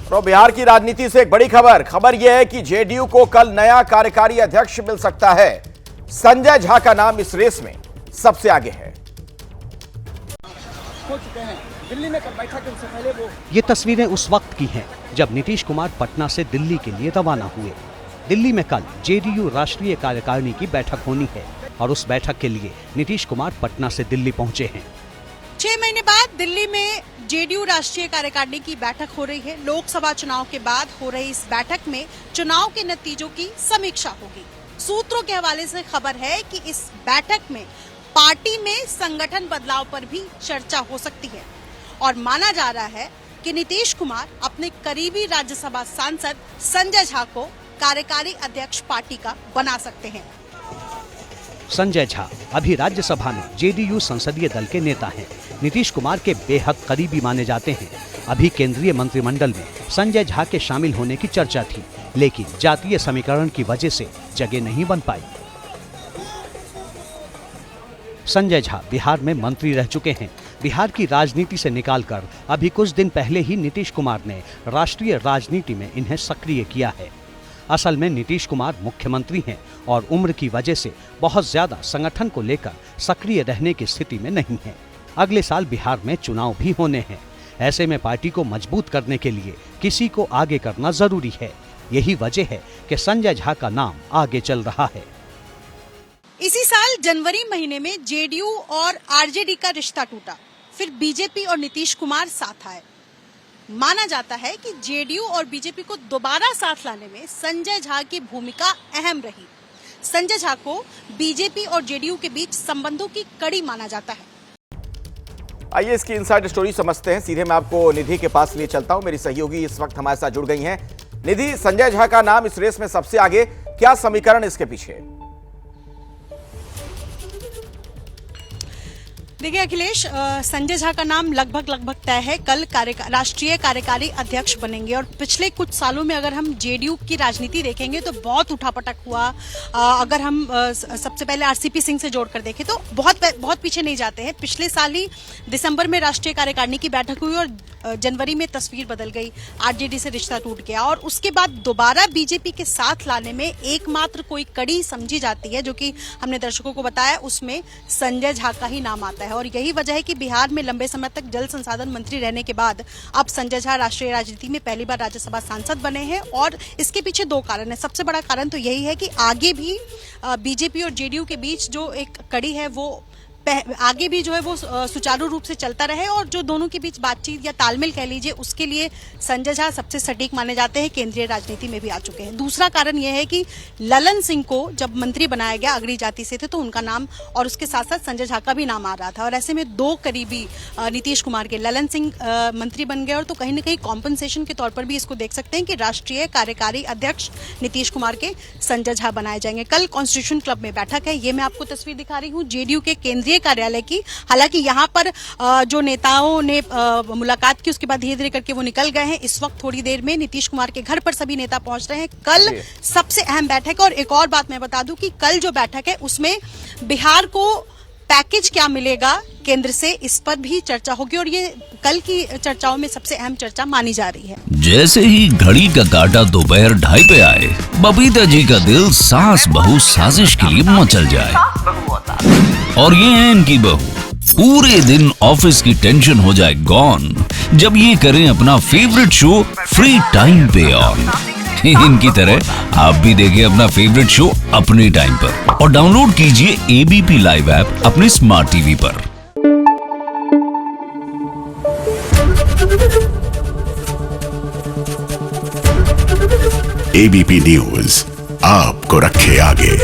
तो बिहार की राजनीति से एक बड़ी खबर यह है कि जेडीयू को कल नया कार्यकारी अध्यक्ष मिल सकता है। संजय झा का नाम इस रेस में सबसे आगे है। हो चुके हैं दिल्ली में, कल बैठक के उससे पहले वो ये तस्वीरें उस वक्त की हैं जब नीतीश कुमार पटना से दिल्ली के लिए रवाना हुए। दिल्ली में कल जेडीयू राष्ट्रीय कार्यकारिणी की बैठक होनी है और उस बैठक के लिए नीतीश कुमार पटना से दिल्ली पहुंचे हैं। 6 महीने बाद दिल्ली में जेडीयू राष्ट्रीय कार्यकारिणी की बैठक हो रही है। लोकसभा चुनाव के बाद हो रही इस बैठक में चुनाव के नतीजों की समीक्षा होगी। सूत्रों के हवाले से खबर है कि इस बैठक में पार्टी में संगठन बदलाव पर भी चर्चा हो सकती है और माना जा रहा है कि नीतीश कुमार अपने करीबी राज्यसभा सांसद संजय झा को कार्यकारी अध्यक्ष पार्टी का बना सकते हैं। संजय झा अभी राज्यसभा में जेडीयू संसदीय दल के नेता हैं। नीतीश कुमार के बेहद करीबी माने जाते हैं। अभी केंद्रीय मंत्रिमंडल में संजय झा के शामिल होने की चर्चा थी, लेकिन जातीय समीकरण की वजह से जगह नहीं बन पाई। संजय झा बिहार में मंत्री रह चुके हैं। बिहार की राजनीति से निकालकर अभी कुछ दिन पहले ही नीतीश कुमार ने राष्ट्रीय राजनीति में इन्हें सक्रिय किया है। असल में नीतीश कुमार मुख्यमंत्री हैं और उम्र की वजह से बहुत ज्यादा संगठन को लेकर सक्रिय रहने की स्थिति में नहीं है। अगले साल बिहार में चुनाव भी होने हैं। ऐसे में पार्टी को मजबूत करने के लिए किसी को आगे करना जरूरी है। यही वजह है कि संजय झा का नाम आगे चल रहा है। इसी साल जनवरी महीने में जेडीयू और आरजेडी का रिश्ता टूटा, फिर बीजेपी और नीतीश कुमार साथ आए। माना जाता है कि जेडीयू और बीजेपी को दोबारा साथ लाने में संजय झा की भूमिका अहम रही। संजय झा को बीजेपी और जेडीयू के बीच संबंधों की कड़ी माना जाता है। आइए इसकी इनसाइड स्टोरी समझते हैं। सीधे मैं आपको निधि के पास लिए चलता हूं। मेरी सहयोगी इस वक्त हमारे साथ जुड़ गई हैं। निधि, संजय झा का नाम इस रेस में सबसे आगे, क्या समीकरण इसके पीछे? देखिए अखिलेश, संजय झा का नाम लगभग तय है। कल राष्ट्रीय कार्यकारी अध्यक्ष बनेंगे और पिछले कुछ सालों में अगर हम जेडीयू की राजनीति देखेंगे तो बहुत उठापटक हुआ। अगर हम सबसे पहले आरसीपी सिंह से जोड़कर देखें तो बहुत पीछे नहीं जाते हैं। पिछले साल ही दिसंबर में राष्ट्रीय कार्यकारिणी की बैठक हुई और जनवरी में तस्वीर बदल गई। आरजेडी से रिश्ता टूट गया और उसके बाद दोबारा बीजेपी के साथ लाने में एकमात्र कोई कड़ी समझी जाती है, जो कि हमने दर्शकों को बताया, उसमें संजय झा का ही नाम आता है। और यही वजह है कि बिहार में लंबे समय तक जल संसाधन मंत्री रहने के बाद अब संजय झा राष्ट्रीय राजनीति में पहली बार राज्यसभा सांसद बने हैं। और इसके पीछे 2 कारण है। सबसे बड़ा कारण तो यही है कि आगे भी बीजेपी और जेडीयू के बीच जो एक कड़ी है वो आगे भी जो है वो सुचारू रूप से चलता रहे और जो दोनों के बीच बातचीत या तालमेल कह लीजिए, उसके लिए संजय झा सबसे सटीक माने जाते हैं। केंद्रीय राजनीति में भी आ चुके हैं। दूसरा कारण यह है कि ललन सिंह को जब मंत्री बनाया गया, अगड़ी जाति से थे, तो उनका नाम और उसके साथ साथ संजय झा का भी नाम आ रहा था और ऐसे में 2 करीबी नीतीश कुमार के ललन सिंह मंत्री बन गए। और तो कहीं ना कहीं कॉम्पनसेशन के तौर पर भी इसको देख सकते हैं कि राष्ट्रीय कार्यकारी अध्यक्ष नीतीश कुमार के संजय झा बनाए जाएंगे। कल कॉन्स्टिट्यूशन क्लब में बैठक है। ये मैं आपको तस्वीर दिखा रही हूँ जेडीयू के केंद्रीय कार्यालय की। हालांकि यहाँ पर जो नेताओं ने मुलाकात की, उसके बाद धीरे धीरे करके वो निकल गए हैं। इस वक्त थोड़ी देर में नीतीश कुमार के घर पर सभी नेता पहुंच रहे हैं। कल सबसे अहम बैठक है। और एक और बात मैं बता दूं कि कल जो बैठक है उसमें बिहार को पैकेज क्या मिलेगा केंद्र से, इस पर भी चर्चा होगी और ये कल की चर्चाओं में सबसे अहम चर्चा मानी जा रही है। जैसे ही घड़ी का काटा दोपहर 2:30 पे आए, बबीता जी का दिल सास बहू साजिश के लिए मचल जाए। और ये है इनकी बहू, पूरे दिन ऑफिस की टेंशन हो जाए गॉन जब ये करें अपना फेवरेट शो फ्री टाइम पे ऑन। इनकी तरह आप भी देखिए अपना फेवरेट शो अपने टाइम पर और डाउनलोड कीजिए एबीपी लाइव ऐप अपने स्मार्ट टीवी पर। एबीपी न्यूज आपको रखे आगे।